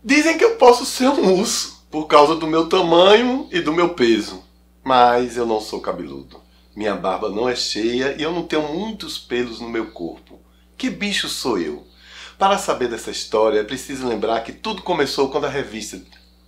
Dizem que eu posso ser um urso por causa do meu tamanho e do meu peso. Mas eu não sou cabeludo. Minha barba não é cheia e eu não tenho muitos pelos no meu corpo. Que bicho sou eu? Para saber dessa história, é preciso lembrar que tudo começou quando a revista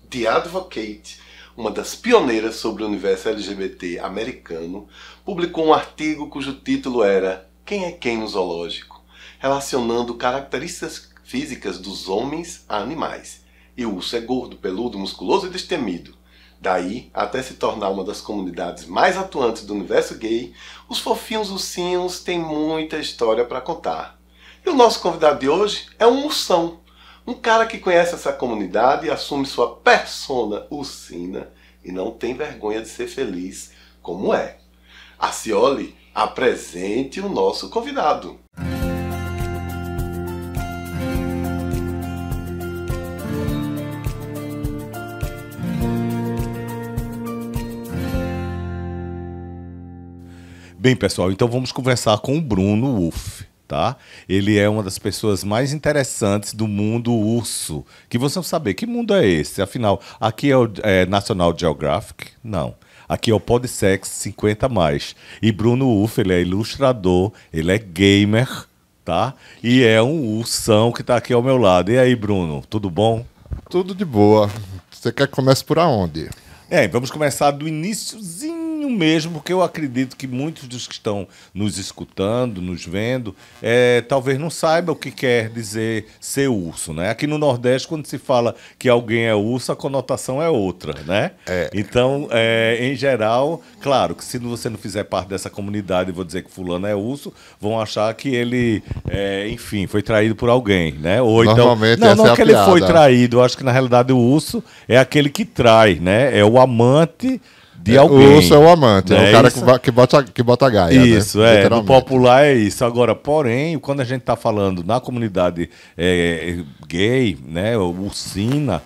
The Advocate, uma das pioneiras sobre o universo LGBT americano, publicou um artigo cujo título era Quem é quem no zoológico?, relacionando características físicas dos homens a animais. E o urso é gordo, peludo, musculoso e destemido. Daí, até se tornar uma das comunidades mais atuantes do universo gay, os fofinhos ursinhos têm muita história para contar. E o nosso convidado de hoje é um ursão. Um cara que conhece essa comunidade e assume sua persona ursina e não tem vergonha de ser feliz como é. Acioli, apresente o nosso convidado. Bem, pessoal, então vamos conversar com o Bruno Wolff, tá? Ele é uma das pessoas mais interessantes do mundo urso. Que vocês vão saber, que mundo é esse? Afinal, aqui é o National Geographic? Não. Aqui é o Podsex 50+. E Bruno Wolff, ele é ilustrador, ele é gamer, tá? E é um ursão que tá aqui ao meu lado. E aí, Bruno, tudo bom? Tudo de boa. Você quer que comece por aonde? Vamos começar do iniciozinho mesmo, porque eu acredito que muitos dos que estão nos escutando, nos vendo, talvez não saibam o que quer dizer ser urso, né? Aqui no Nordeste, quando se fala que alguém é urso, a conotação é outra, né? Então, em geral, claro, que se você não fizer parte dessa comunidade e vou dizer que fulano é urso, vão achar que ele, enfim, foi traído por alguém, né? Ou normalmente então, não é que a ele piada. foi traído, eu acho que na realidade o urso é aquele que trai, né? É o amante de alguém. O urso é o amante, né? é o cara que bota a gaia. Isso, né? no popular é isso. Agora, porém, quando a gente está falando na comunidade gay, né, ursina,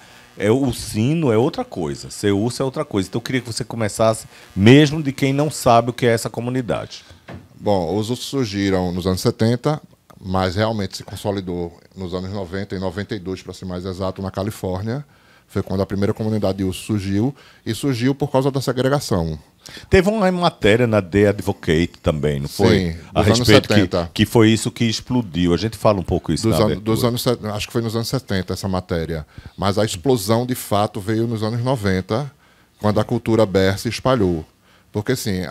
ursino é outra coisa, ser urso é outra coisa. Então eu queria que você começasse, mesmo de quem não sabe o que é essa comunidade. Bom, os ursos surgiram nos anos 70, mas realmente se consolidou nos anos 90, em 92, para ser mais exato, na Califórnia. Foi quando a primeira comunidade de urso surgiu, e surgiu por causa da segregação. Teve uma matéria na The Advocate também, não foi? Sim, a dos respeito anos 70. Que foi isso que explodiu. A gente fala um pouco isso Acho que foi nos anos 70 essa matéria. Mas a explosão, de fato, veio nos anos 90, quando a cultura bear se espalhou. Porque, assim,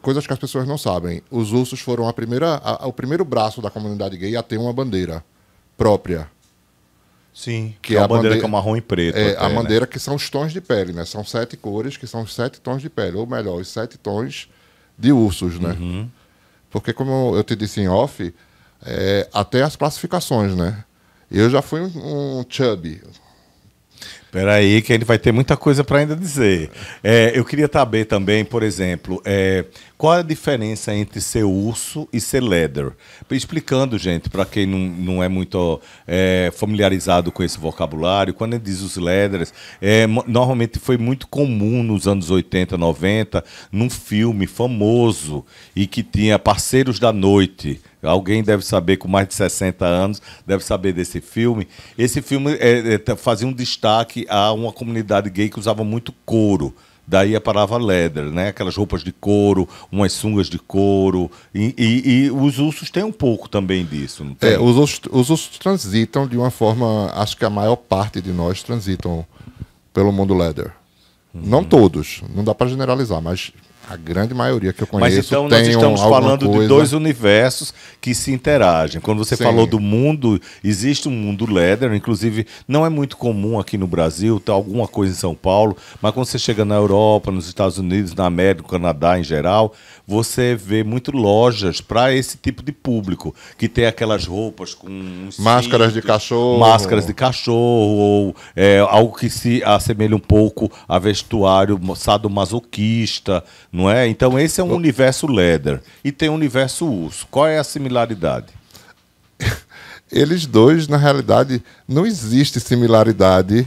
coisas que as pessoas não sabem. Os ursos foram o primeiro braço da comunidade gay a ter uma bandeira própria. Sim, que é a bandeira que é marrom e preto. A bandeira, né? Que são os tons de pele, né? São 7 cores, que são os 7 tons de pele. Ou melhor, os 7 tons de ursos, né? Uhum. Porque, como eu te disse em off, até as classificações, né? Eu já fui um chubby. Espera aí, que a gente vai ter muita coisa para ainda dizer. Eu queria saber também, por exemplo, qual é a diferença entre ser urso e ser leather? Explicando, gente, para quem não é muito familiarizado com esse vocabulário, quando ele diz os leathers, normalmente foi muito comum nos anos 80, 90, num filme famoso e que tinha Parceiros da Noite. Alguém deve saber, com mais de 60 anos, deve saber desse filme. Esse filme fazia um destaque a uma comunidade gay que usava muito couro. Daí a palavra leather, né? Aquelas roupas de couro, umas sungas de couro. E os ursos têm um pouco também disso, não tem? Os ursos transitam de uma forma... Acho que a maior parte de nós transitam pelo mundo leather. Uhum. Não todos, não dá para generalizar, mas... A grande maioria que eu conheço. Mas então nós estamos falando de dois universos que se interagem. Quando você falou do mundo, existe um mundo leather, inclusive não é muito comum aqui no Brasil, tem alguma coisa em São Paulo, mas quando você chega na Europa, nos Estados Unidos, na América, no Canadá em geral, você vê muito lojas para esse tipo de público, que tem aquelas roupas com máscaras de cachorro. Máscaras de cachorro, ou algo que se assemelha um pouco a vestuário sadomasoquista, não é? Então esse é um universo leather e tem um universo urso. Qual é a similaridade? Eles dois, na realidade, não existe similaridade.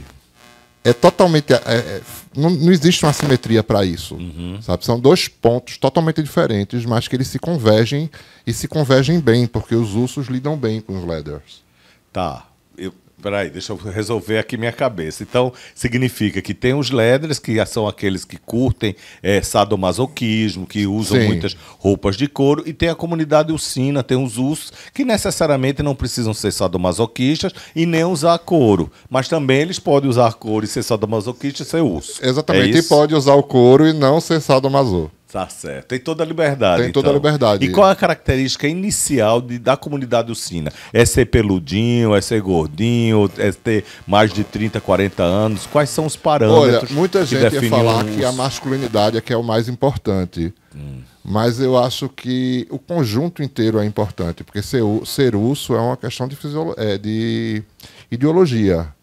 É totalmente... não existe uma simetria para isso. Uhum. Sabe? São dois pontos totalmente diferentes, mas que eles se convergem e se convergem bem, porque os ursos lidam bem com os leathers. Tá. Peraí, deixa eu resolver aqui minha cabeça. Então, significa que tem os leathers, que são aqueles que curtem sadomasoquismo, que usam Sim. muitas roupas de couro, e tem a comunidade ursina, tem os ursos, que necessariamente não precisam ser sadomasoquistas e nem usar couro. Mas também eles podem usar couro e ser sadomasoquista e ser urso. Exatamente, É e isso? pode usar o couro e não ser sadomaso. Tá certo. Tem toda a liberdade. Tem toda a liberdade. E qual é a característica inicial da comunidade ursina? É ser peludinho, é ser gordinho, é ter mais de 30, 40 anos? Quais são os Olha, parâmetros muita que gente ia definem falar um que a urso? masculinidade é que é o mais importante. Mas eu acho que o conjunto inteiro é importante, porque ser urso é uma questão de ideologia.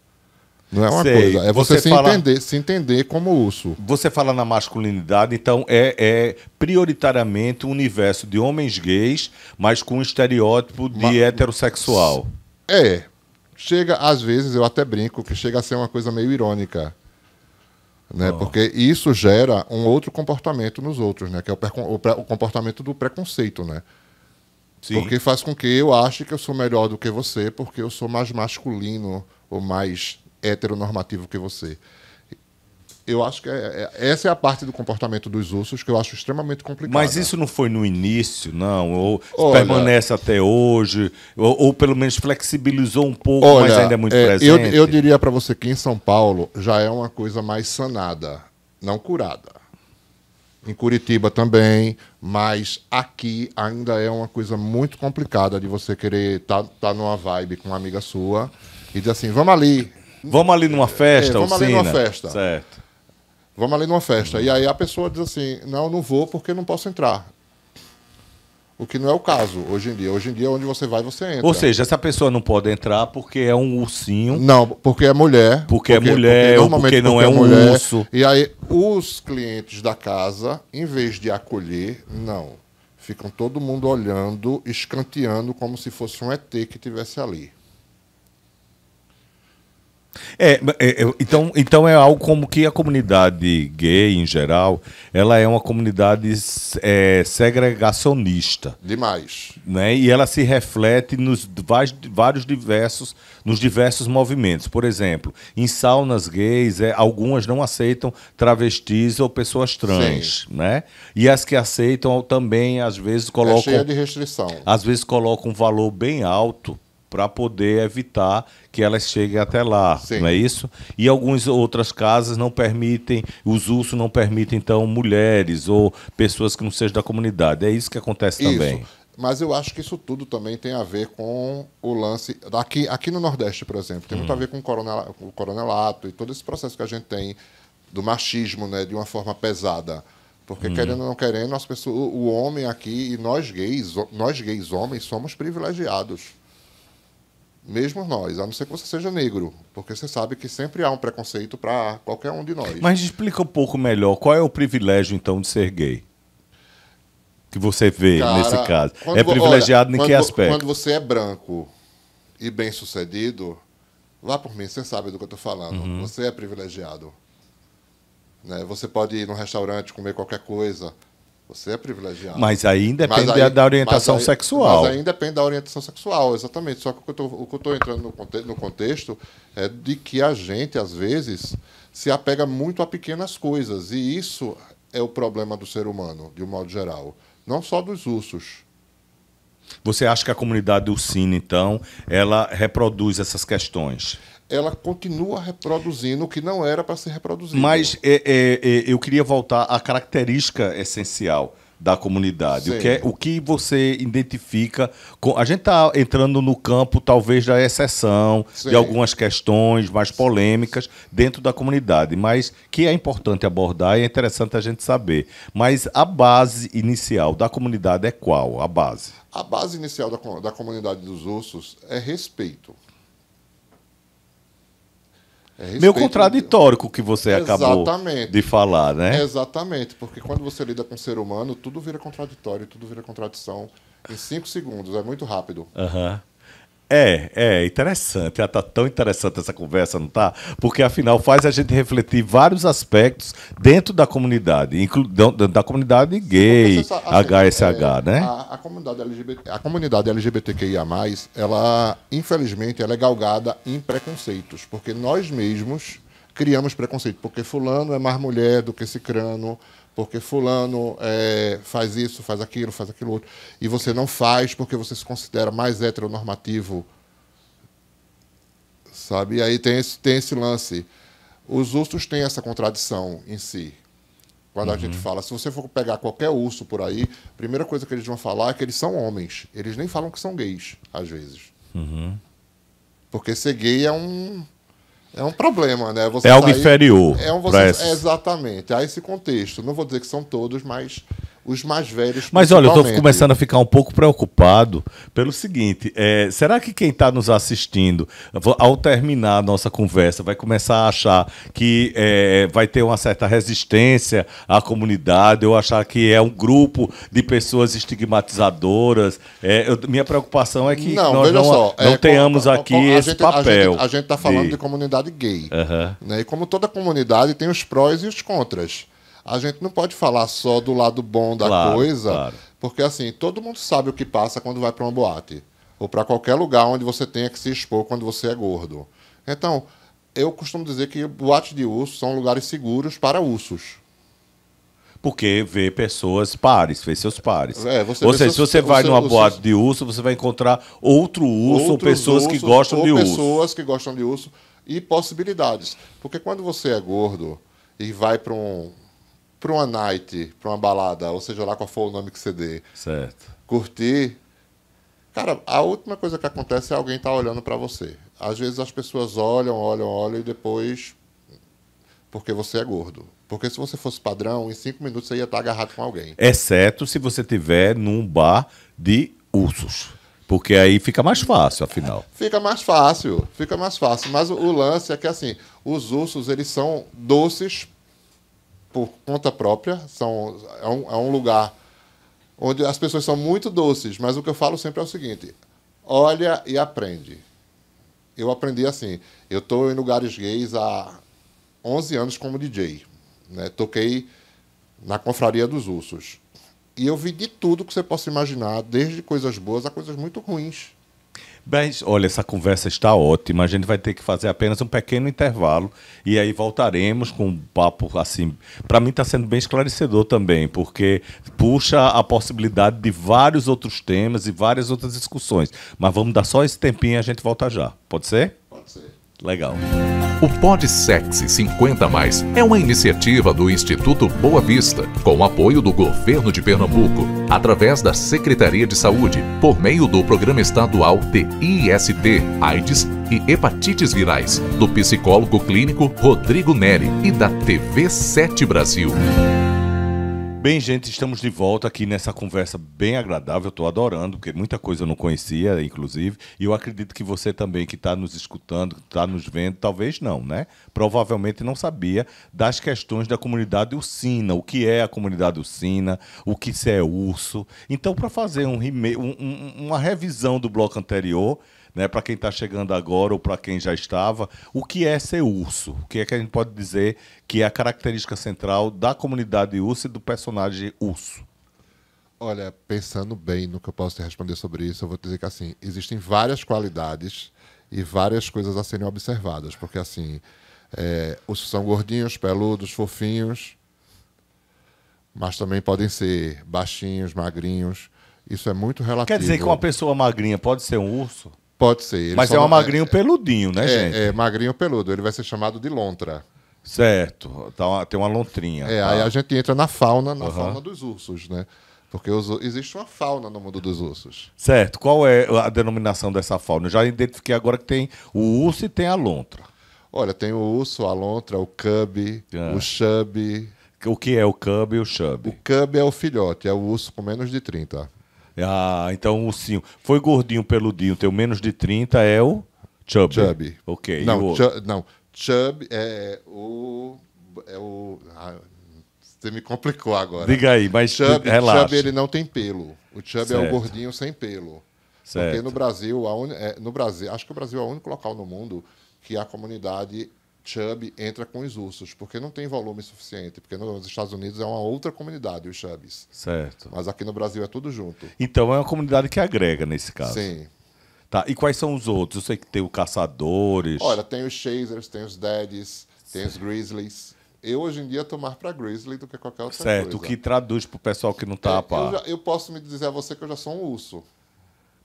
Não é uma Sei. coisa. É você, Você fala- se entender como urso. Você fala na masculinidade, então é prioritariamente um universo de homens gays, mas com um estereótipo de heterossexual. Chega, às vezes, eu até brinco que chega a ser uma coisa meio irônica. Né? Porque isso gera um outro comportamento nos outros, né? Que é o comportamento do preconceito, né? Sim. Porque faz com que eu ache que eu sou melhor do que você, porque eu sou mais masculino ou mais heteronormativo que você. Eu acho que essa é a parte do comportamento dos ursos que eu acho extremamente complicada. Mas isso não foi no início, não? Ou Olha, permanece até hoje? Ou pelo menos flexibilizou um pouco, Olha, mas ainda é muito presente? eu diria para você que em São Paulo já é uma coisa mais sanada, não curada. Em Curitiba também, mas aqui ainda é uma coisa muito complicada de você querer tá numa vibe com uma amiga sua e dizer assim, vamos ali numa festa, vamos ali Ursina? numa festa. Certo. Vamos ali numa festa. E aí a pessoa diz assim, não vou porque não posso entrar. O que não é o caso hoje em dia. Hoje em dia, onde você vai, você entra. Ou seja, essa pessoa não pode entrar porque é um ursinho. Não, porque é mulher. Porque é mulher, ou porque não é um urso. E aí, os clientes da casa, em vez de acolher, não. Ficam todo mundo olhando, escanteando, como se fosse um ET que estivesse ali. Então é algo como que a comunidade gay, em geral, ela é uma comunidade segregacionista. Demais. Né? E ela se reflete nos nos diversos movimentos. Por exemplo, em saunas gays, algumas não aceitam travestis ou pessoas trans, né? E as que aceitam também, às vezes, É cheia de restrição. às vezes colocam um valor bem alto para poder evitar que elas cheguem até lá, Sim. não é isso? E algumas outras casas não permitem, os ursos não permitem, então, mulheres ou pessoas que não sejam da comunidade. É isso que acontece também. Mas eu acho que isso tudo também tem a ver com o lance... Aqui no Nordeste, por exemplo, tem muito a ver com o coronelato e todo esse processo que a gente tem do machismo, né, de uma forma pesada. Porque, querendo ou não querendo, as pessoas, o homem aqui e nós gays homens, somos privilegiados. Mesmo nós, a não ser que você seja negro. Porque você sabe que sempre há um preconceito para qualquer um de nós. Mas explica um pouco melhor, qual é o privilégio, então, de ser gay? Que você vê nesse caso. É privilegiado em que aspecto? Quando você é branco e bem-sucedido, vá por mim, você sabe do que eu estou falando. Você é privilegiado. Né? Você pode ir num restaurante comer qualquer coisa. Você é privilegiado. Mas aí depende da orientação sexual. Mas aí depende da orientação sexual, exatamente. Só que o que eu estou entrando no contexto é de que a gente, às vezes, se apega muito a pequenas coisas. E isso é o problema do ser humano, de um modo geral. Não só dos ursos. Você acha que a comunidade ursina, então, ela reproduz essas questões? Ela continua reproduzindo o que não era para ser reproduzido. Mas eu queria voltar à característica essencial da comunidade. Sim. O que você identifica... A gente está entrando no campo, talvez, da exceção, Sim. de algumas questões mais polêmicas dentro da comunidade, mas que é importante abordar e é interessante a gente saber. Mas a base inicial da comunidade é qual? A base? A base inicial da comunidade dos ursos é respeito. Meio contraditório com o que você acabou Exatamente. de falar, né? Exatamente, porque quando você lida com o ser humano, tudo vira contraditório, tudo vira contradição em 5 segundos, é muito rápido. Aham. Interessante. Já tá tão interessante essa conversa, não tá? Porque afinal faz a gente refletir vários aspectos dentro da comunidade, da comunidade gay, Você assim, HSH, né? A comunidade LGBTQIA+, ela, infelizmente, ela é galgada em preconceitos, porque nós mesmos criamos preconceito, porque fulano é mais mulher do que cicrano, porque fulano faz isso, faz aquilo outro, e você não faz porque você se considera mais heteronormativo, sabe? E aí tem esse lance. Os ursos têm essa contradição em si. Quando a gente fala, se você for pegar qualquer urso por aí, a primeira coisa que eles vão falar é que eles são homens. Eles nem falam que são gays, às vezes. Porque ser gay é um problema, né? Você É algo inferior. Exatamente. Há esse contexto. Não vou dizer que são todos, mas os mais velhos. Mas olha, eu estou começando a ficar um pouco preocupado pelo seguinte: será que quem está nos assistindo, ao terminar a nossa conversa, vai começar a achar que vai ter uma certa resistência à comunidade, ou achar que é um grupo de pessoas estigmatizadoras? Minha preocupação é que nós não tenhamos aqui esse papel. A gente está falando de comunidade gay. Né? E como toda comunidade, tem os prós e os contras. A gente não pode falar só do lado bom da coisa, porque assim, todo mundo sabe o que passa quando vai para uma boate, ou para qualquer lugar onde você tenha que se expor quando você é gordo. Então, eu costumo dizer que boates de urso são lugares seguros para ursos. Porque vê pessoas pares, vê seus pares. Ou seja, se você vai numa boate de urso, você vai encontrar outro urso ou pessoas que gostam de urso. Pessoas que gostam de urso e possibilidades. Porque quando você é gordo e vai para uma night, para uma balada, ou seja lá qual for o nome que você dê, certo, curtir, cara, a última coisa que acontece é alguém estar olhando para você. Às vezes as pessoas olham e depois, porque você é gordo. Porque se você fosse padrão, em 5 minutos você ia estar agarrado com alguém. Exceto se você estiver num bar de ursos. Porque aí fica mais fácil, afinal. Fica mais fácil. Mas o lance é que, assim, os ursos, eles são doces por conta própria. É um lugar onde as pessoas são muito doces. Mas o que eu falo sempre é o seguinte: olha e aprende. Eu aprendi assim. Eu estou em lugares gays há 11 anos como DJ. Né? Toquei na Confraria dos Ursos. E eu vi de tudo que você possa imaginar, desde coisas boas a coisas muito ruins. Mas, olha, essa conversa está ótima. A gente vai ter que fazer apenas um pequeno intervalo e aí voltaremos com um papo assim. Para mim está sendo bem esclarecedor também, porque puxa a possibilidade de vários outros temas e várias outras discussões. Mas vamos dar só esse tempinho e a gente volta já. Pode ser? Pode ser. Legal. O Pod Sexy 50+ é uma iniciativa do Instituto Boa Vista, com o apoio do Governo de Pernambuco, através da Secretaria de Saúde, por meio do Programa Estadual de IST, AIDS e Hepatites Virais, do psicólogo clínico Rodrigo Neri e da TV 7 Brasil. Bem, gente, estamos de volta aqui nessa conversa bem agradável. Estou adorando, porque muita coisa eu não conhecia, inclusive. E eu acredito que você também, que está nos escutando, que está nos vendo, talvez não, né? Provavelmente não sabia das questões da comunidade ursina. O que é a comunidade ursina, o que é urso. Então, para fazer uma revisão do bloco anterior, né, para quem está chegando agora ou para quem já estava, o que é ser urso? O que é que a gente pode dizer que é a característica central da comunidade urso e do personagem urso? Olha, pensando bem no que eu posso te responder sobre isso, eu vou dizer que assim, existem várias qualidades e várias coisas a serem observadas, porque assim, ursos são gordinhos, peludos, fofinhos, mas também podem ser baixinhos, magrinhos. Isso é muito relativo. Quer dizer que uma pessoa magrinha pode ser um urso? Pode ser. Mas é um magrinho peludinho, né, gente? É magrinho peludo. Ele vai ser chamado de lontra. Certo. Tem uma lontrinha. Aí a gente entra na fauna dos ursos, né? Porque existe uma fauna no mundo dos ursos. Certo. Qual é a denominação dessa fauna? Eu já identifiquei agora que tem o urso e tem a lontra. Olha, tem o urso, a lontra, o cub, o chub. O que é o cub e o chub? O cub é o filhote, é o urso com menos de 30. Ah, então o ursinho. Foi gordinho, peludinho, tem menos de 30, é o chub. Chub. Ok. Não, chub é o... você me complicou agora. Diga aí, mas relaxa. relaxa. Chub, ele não tem pelo. O chub é o gordinho sem pelo. Certo. Porque no Brasil, no Brasil, acho que o Brasil é o único local no mundo que a comunidade Chub entra com os ursos, porque não tem volume suficiente, porque nos Estados Unidos é uma outra comunidade, os Chubs. Certo. Mas aqui no Brasil é tudo junto. Então é uma comunidade que agrega nesse caso. Sim. Tá. E quais são os outros? Eu sei que tem o Caçadores. Olha, tem os Chasers, tem os Daddies, tem os Grizzlies. Eu, hoje em dia, tô mais pra Grizzly do que qualquer outra coisa. Certo, o que traduz pro pessoal que não tá a par. Eu posso me dizer a você que eu já sou um urso.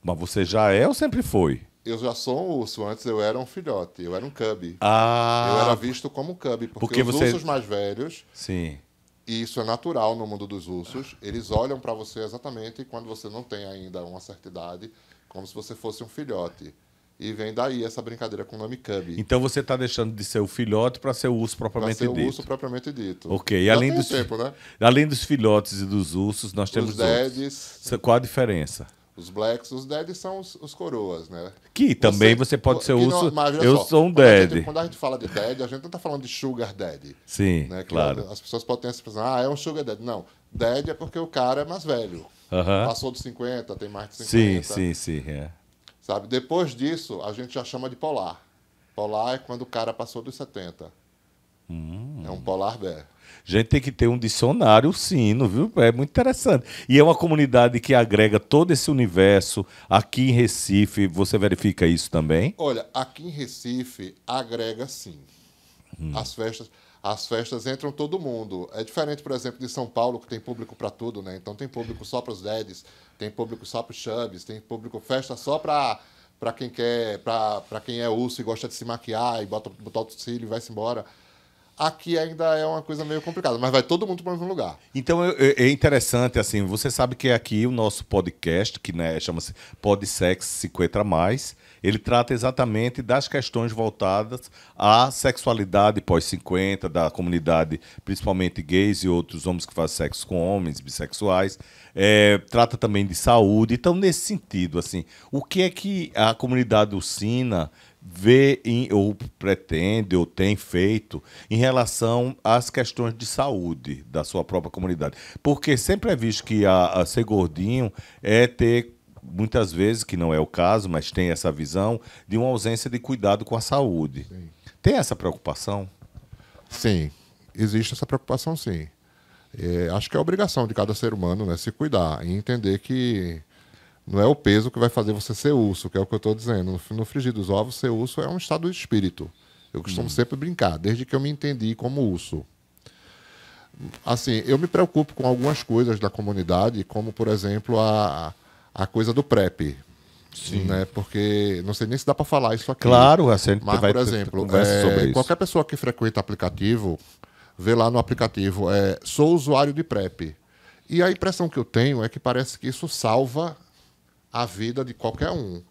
Mas você já é ou sempre foi? Eu já sou um urso. Antes eu era um filhote, eu era um cub. Ah. Eu era visto como um cub, porque os ursos mais velhos, Sim. e isso é natural no mundo dos ursos, eles olham pra você exatamente quando você não tem ainda uma certa idade, como se você fosse um filhote. E vem daí essa brincadeira com o nome cub. Então você está deixando de ser o filhote para ser o urso Pra propriamente ser o dito. urso propriamente dito. Ok, e Já além tem dos, tempo, né? além dos filhotes e dos ursos, nós temos Os outros. Daddies, Qual a diferença? os Blacks, os Daddies são os coroas, né? Que também você pode ser que urso. mas veja Eu só, sou um quando a gente- daddy. Quando a gente fala de Daddy, a gente não está falando de Sugar Daddy. Sim, Né? Que claro. As pessoas podem ter essa expressão, é um Sugar Daddy. Não, Daddy é porque o cara é mais velho. Aham. Passou dos 50, tem mais de Sim, 50. sim. É. Sabe? Depois disso, a gente já chama de polar. Polar é quando o cara passou dos 70. É um polar bear. A gente tem que ter um dicionário sino, viu? É muito interessante. E é uma comunidade que agrega todo esse universo. Aqui em Recife, você verifica isso também? Olha, aqui em Recife, agrega sim. As festas entram todo mundo. É diferente, por exemplo, de São Paulo, que tem público para tudo, né? Então tem público só para os Daddies, tem público só para os Chubs, tem público festa só para quem quer, para quem é urso e gosta de se maquiar e botar o cílio e vai-se embora. Aqui ainda é uma coisa meio complicada, mas vai todo mundo para o mesmo lugar. Então é interessante, assim, você sabe que aqui o nosso podcast, que né, chama-se Podsex 50 Mais, ele trata exatamente das questões voltadas à sexualidade pós-50, da comunidade, principalmente gays e outros homens que fazem sexo com homens, bissexuais. Trata também de saúde. Então, nesse sentido, assim, o que é que a comunidade ursina vê ou pretende ou tem feito em relação às questões de saúde da sua própria comunidade? Porque sempre é visto que a ser gordinho é ter, muitas vezes, que não é o caso, mas tem essa visão de uma ausência de cuidado com a saúde. Sim. Tem essa preocupação? Sim, existe essa preocupação, sim. Acho que é obrigação de cada ser humano, né, se cuidar e entender que não é o peso que vai fazer você ser urso, que é o que eu estou dizendo. No frigir dos ovos, ser urso é um estado de espírito. Eu costumo sempre brincar, desde que eu me entendi como urso. Assim, eu me preocupo com algumas coisas da comunidade, como, por exemplo, a coisa do PrEP. Sim. Né? Porque não sei nem se dá para falar isso aqui. Claro, a gente mas, vai por exemplo, conversa sobre isso. qualquer pessoa que frequenta aplicativo, vê lá no aplicativo, sou usuário de PrEP. E a impressão que eu tenho é que parece que isso salva a vida de qualquer um.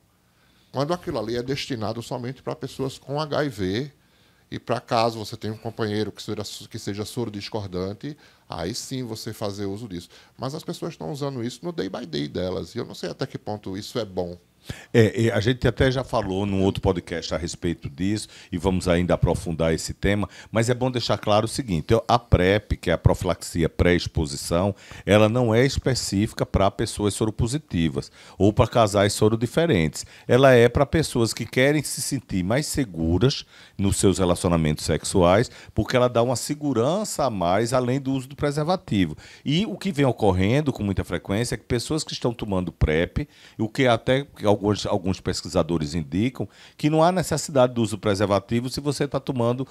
Quando aquilo ali é destinado somente para pessoas com HIV e para caso você tenha um companheiro que seja soro-discordante, aí sim você fazer uso disso. Mas as pessoas estão usando isso no day by day delas. E eu não sei até que ponto isso é bom. A gente até já falou num outro podcast a respeito disso e vamos ainda aprofundar esse tema, mas é bom deixar claro o seguinte, a PrEP, que é a profilaxia pré-exposição, ela não é específica para pessoas soropositivas ou para casais sorodiferentes. Ela é para pessoas que querem se sentir mais seguras nos seus relacionamentos sexuais, porque ela dá uma segurança a mais além do uso do preservativo. E o que vem ocorrendo com muita frequência é que pessoas que estão tomando PrEP, o que até alguns pesquisadores indicam que não há necessidade do uso do preservativo se você está tomando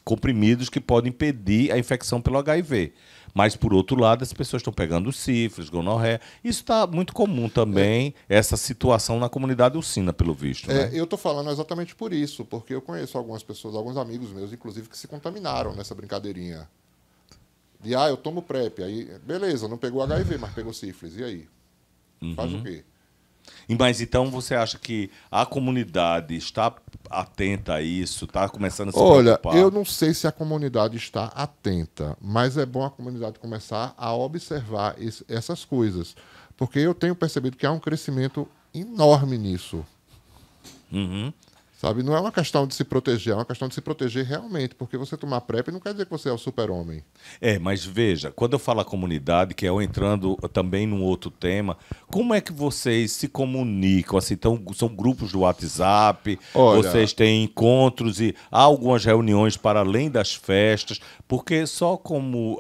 comprimidos que podem impedir a infecção pelo HIV. Mas, por outro lado, as pessoas estão pegando sífilis, gonorreia. Isso está muito comum também, essa situação na comunidade ursina, pelo visto. Né? Eu estou falando exatamente por isso, porque eu conheço algumas pessoas, alguns amigos meus, inclusive, que se contaminaram nessa brincadeirinha. Eu tomo PrEP, aí, beleza, não pegou HIV, mas pegou sífilis, e aí? Faz o quê? Mas então você acha que a comunidade está atenta a isso, está começando a se preocupar? Olha, eu não sei se a comunidade está atenta, mas é bom a comunidade começar a observar essas coisas, porque eu tenho percebido que há um crescimento enorme nisso. Uhum. Sabe? Não é uma questão de se proteger, é uma questão de se proteger realmente, porque você tomar PrEP não quer dizer que você é o super-homem. Mas veja, quando eu falo a comunidade, que é eu entrando também num outro tema, como é que vocês se comunicam? Assim, então, são grupos do WhatsApp, Olha, vocês têm encontros e há algumas reuniões para além das festas, porque só como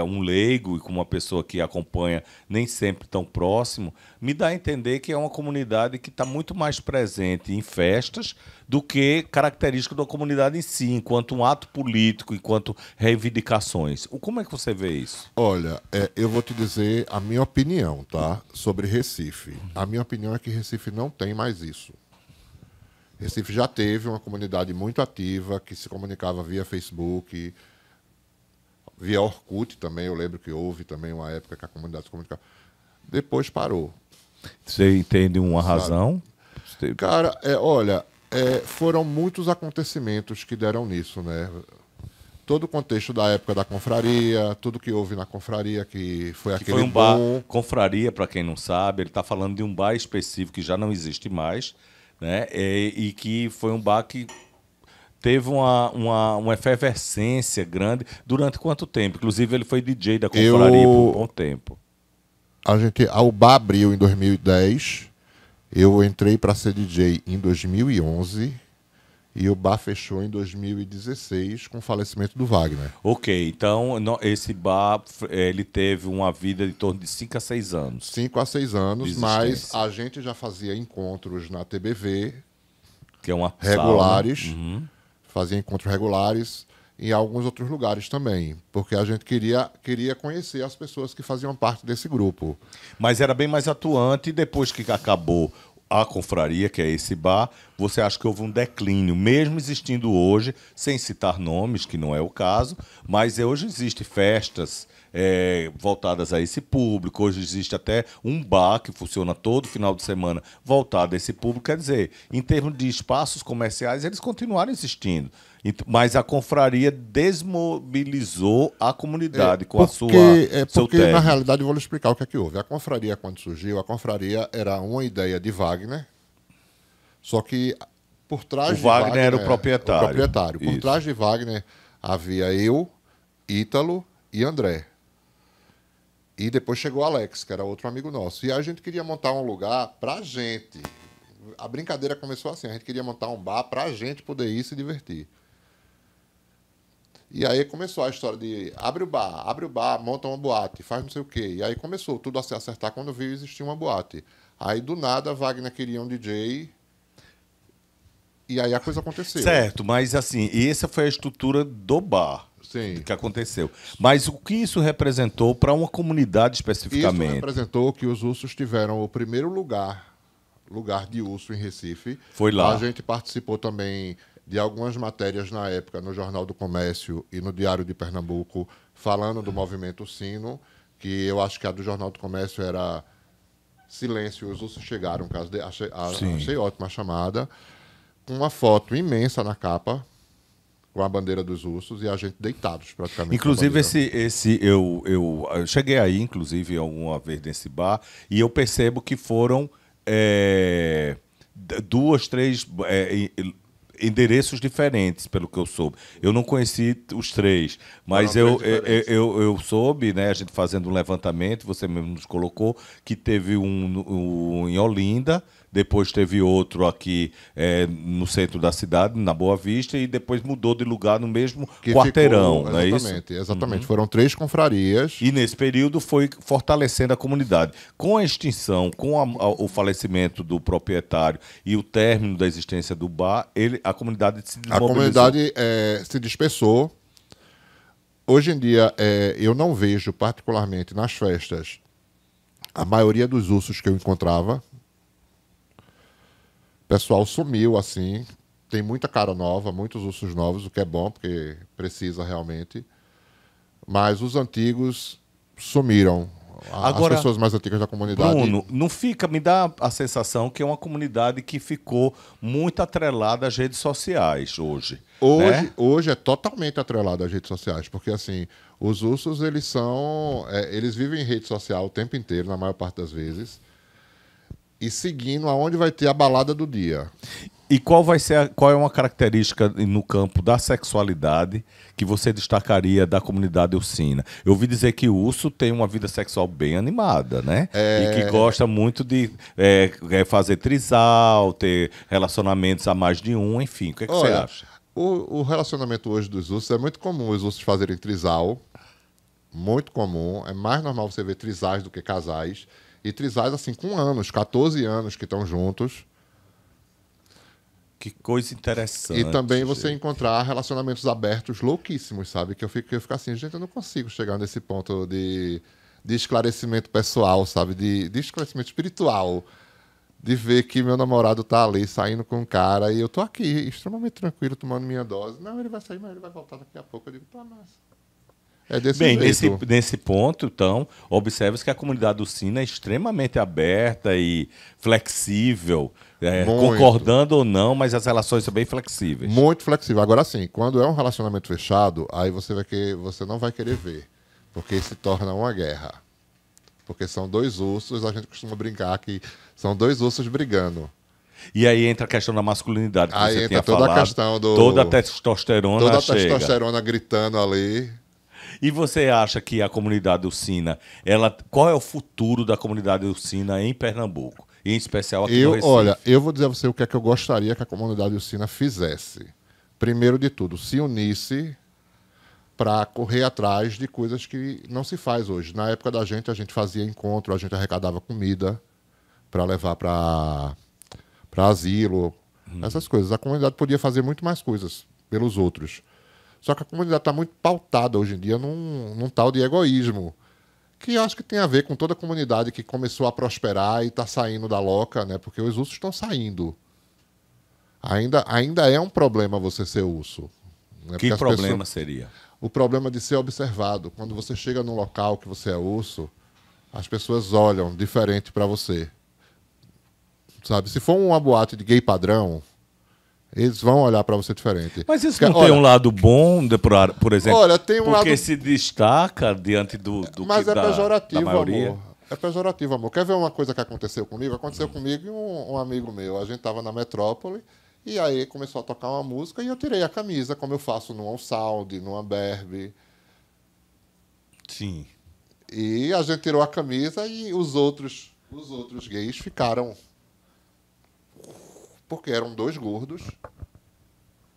um leigo e como uma pessoa que acompanha nem sempre tão próximo, me dá a entender que é uma comunidade que está muito mais presente em festas do que característica da comunidade em si, enquanto um ato político, enquanto reivindicações. Como é que você vê isso? olha, eu vou te dizer a minha opinião, tá? Sobre Recife. A minha opinião é que Recife não tem mais isso. Recife já teve uma comunidade muito ativa, que se comunicava via Facebook, via Orkut também. Eu lembro que houve também uma época que a comunidade se comunicava. Depois parou. Você entende uma razão? Cara, olha, foram muitos acontecimentos que deram nisso, né? Todo o contexto da época da confraria, tudo que houve na confraria, que foi Que aquele foi um bar, boom. confraria, para quem não sabe, ele está falando de um bar específico que já não existe mais, né? E que foi um bar que teve uma efervescência grande. Durante quanto tempo? Inclusive, ele foi DJ da confraria por um bom tempo. O bar abriu em 2010, eu entrei para ser DJ em 2011 e o bar fechou em 2016 com o falecimento do Wagner. Ok, então esse bar ele teve uma vida de torno de 5 a 6 anos. 5 a 6 De anos, existência. mas a gente já fazia encontros na TBV Que é uma regulares, sauna. fazia encontros regulares em alguns outros lugares também, porque a gente queria conhecer as pessoas que faziam parte desse grupo. Mas era bem mais atuante e depois que acabou a confraria, que é esse bar, você acha que houve um declínio, mesmo existindo hoje, sem citar nomes, que não é o caso, mas hoje existem festas voltadas a esse público, hoje existe até um bar que funciona todo final de semana voltado a esse público, quer dizer, em termos de espaços comerciais, eles continuaram existindo, mas a confraria desmobilizou a comunidade com a sua seu Porque, término. na realidade, eu vou lhe explicar o que é que houve. A confraria, quando surgiu, a confraria era uma ideia de Wagner, só que por trás O de Wagner era o proprietário. Por Isso. trás de Wagner havia eu, Ítalo e André. E depois chegou Alex, que era outro amigo nosso. E a gente queria montar um lugar pra gente. A brincadeira começou assim, a gente queria montar um bar pra gente poder ir se divertir. E aí começou a história de abre o bar, monta uma boate, faz não sei o quê. E aí começou tudo a se acertar quando viu existir uma boate. Aí do nada Wagner queria um DJ e aí a coisa aconteceu. Certo, mas assim, essa foi a estrutura do bar. Sim. Que aconteceu. Mas o que isso representou para uma comunidade Isso especificamente? representou que os ursos tiveram o primeiro lugar de urso em Recife. Foi lá. A gente participou também de algumas matérias na época no Jornal do Comércio e no Diário de Pernambuco, falando do movimento Sino, que eu acho que a do Jornal do Comércio era Silêncio, os ursos chegaram, achei ótima a chamada, com uma foto imensa na capa, com a bandeira dos ursos e a gente deitados praticamente. Inclusive, eu cheguei aí, inclusive, alguma vez nesse bar, e eu percebo que foram 2, 3 endereços diferentes, pelo que eu soube. Eu não conheci os 3, mas eu soube, né, a gente fazendo um levantamento, você mesmo nos colocou, que teve um em Olinda, depois teve outro aqui no centro da cidade, na Boa Vista, e depois mudou de lugar no mesmo quarteirão, não é isso? Exatamente. Foram 3 confrarias. E nesse período foi fortalecendo a comunidade. Com a extinção, com o falecimento do proprietário e o término da existência do bar, a comunidade se desmobilizou. A comunidade se dispersou. Hoje em dia, eu não vejo, particularmente nas festas, a maioria dos ursos que eu encontrava. O pessoal sumiu, assim. Tem muita cara nova, muitos ursos novos, o que é bom, porque precisa realmente. Mas os antigos sumiram. Agora, as pessoas mais antigas da comunidade... Bruno, me dá a sensação que é uma comunidade que ficou muito atrelada às redes sociais hoje. Né? Hoje é totalmente atrelado às redes sociais, porque assim, os ursos, eles vivem em rede social o tempo inteiro, na maior parte das vezes, e seguindo aonde vai ter a balada do dia. E qual é uma característica no campo da sexualidade que você destacaria da comunidade ursina? Eu ouvi dizer que o urso tem uma vida sexual bem animada, né? E que gosta muito de fazer trisal, ter relacionamentos a mais de um, enfim. O que você acha? O relacionamento hoje dos ursos é muito comum os ursos fazerem trisal. Muito comum. É mais normal você ver trisais do que casais. E trisais, assim, com anos, 14 anos que estão juntos. Que coisa interessante. E também você encontrar relacionamentos abertos louquíssimos, sabe? Que eu fico assim, gente, eu não consigo chegar nesse ponto de esclarecimento pessoal, sabe? De esclarecimento espiritual. De ver que meu namorado tá ali saindo com um cara e eu tô aqui, extremamente tranquilo, tomando minha dose. Não, ele vai sair, mas ele vai voltar daqui a pouco. Eu digo, tá, massa. É desse jeito. Nesse ponto, então, observe que a comunidade ursina é extremamente aberta e flexível, concordando ou não, mas as relações são bem flexíveis. Muito flexível. Agora sim, quando é um relacionamento fechado, aí você não vai querer ver, porque se torna uma guerra. Porque são dois ursos, a gente costuma brincar que são dois ursos brigando. E aí entra a questão da masculinidade que aí você entra tinha toda falado. A questão toda a testosterona toda a chega. testosterona gritando ali. E você acha que a comunidade ursina, qual é o futuro da comunidade ursina em Pernambuco? E em especial aqui no Recife? Olha, eu vou dizer a você o que é que eu gostaria que a comunidade ursina fizesse. Primeiro de tudo, se unisse para correr atrás de coisas que não se faz hoje. Na época da gente, a gente fazia encontro, a gente arrecadava comida para levar para asilo, essas coisas. A comunidade podia fazer muito mais coisas pelos outros. Só que a comunidade está muito pautada hoje em dia num tal de egoísmo, que eu acho que tem a ver com toda a comunidade que começou a prosperar e está saindo da loca, né? Porque os ursos estão saindo. Ainda é um problema você ser urso. Né? Que problema seria? O problema de ser observado. Quando você chega num local que você é urso, as pessoas olham diferente para você. Sabe? Se for uma boate de gay padrão, eles vão olhar para você diferente. Mas isso não tem um lado bom, por exemplo? Olha, tem um porque lado... se destaca diante do Mas que é pejorativo, da maioria. amor. É pejorativo, amor. Quer ver uma coisa que aconteceu comigo? Aconteceu comigo e um amigo meu. A gente estava na metrópole e aí começou a tocar uma música e eu tirei a camisa, como eu faço num sound, numa berbe. Sim. E a gente tirou a camisa e os outros gays ficaram... Porque eram dois gordos.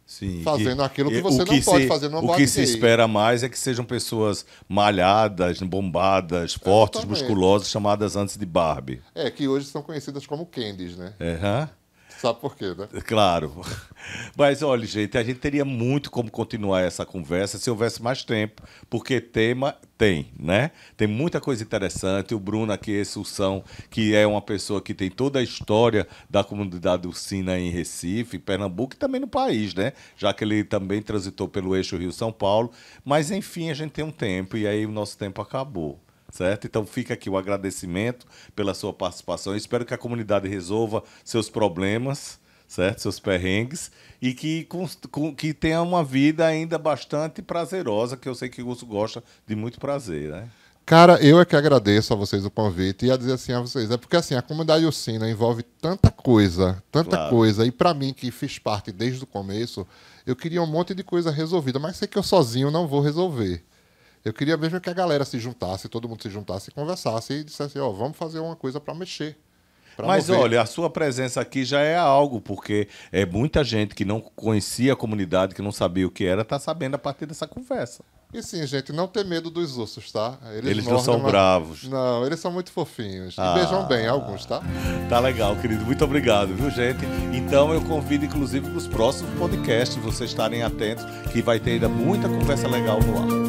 Sim, fazendo aquilo que você não pode fazer numa boate gay. O que se espera mais é que sejam pessoas malhadas, bombadas, fortes, musculosas, chamadas antes de Barbie. Que hoje são conhecidas como candies, né? Sabe por quê, né? Claro. Mas, olha, gente, a gente teria muito como continuar essa conversa se houvesse mais tempo, porque tema tem, né? Tem muita coisa interessante. O Bruno aqui, esse Ursão, que é uma pessoa que tem toda a história da comunidade ursina em Recife, Pernambuco e também no país, né? Já que ele também transitou pelo eixo Rio-São Paulo. Mas, enfim, a gente tem um tempo e aí o nosso tempo acabou. Certo? Então fica aqui o agradecimento pela sua participação. Eu espero que a comunidade resolva seus problemas, certo? Seus perrengues, e que tenha uma vida ainda bastante prazerosa, que eu sei que o Urso gosta de muito prazer, né? Cara, eu é que agradeço a vocês o convite e a dizer assim a vocês. É porque assim, a comunidade ursina envolve tanta coisa, e para mim, que fiz parte desde o começo, eu queria um monte de coisa resolvida, mas sei que eu sozinho não vou resolver. Eu queria mesmo que a galera se juntasse, todo mundo se juntasse e conversasse e dissesse, vamos fazer uma coisa para mexer. Mas mover. Olha, a sua presença aqui já é algo, porque muita gente que não conhecia a comunidade, que não sabia o que era, está sabendo a partir dessa conversa. E sim, gente, não ter medo dos ursos, tá? Eles não são bravos. Não, eles são muito fofinhos. E beijam bem alguns, tá? Tá legal, querido. Muito obrigado, viu, gente? Então eu convido, inclusive, para os próximos podcasts, vocês estarem atentos, que vai ter ainda muita conversa legal no ar.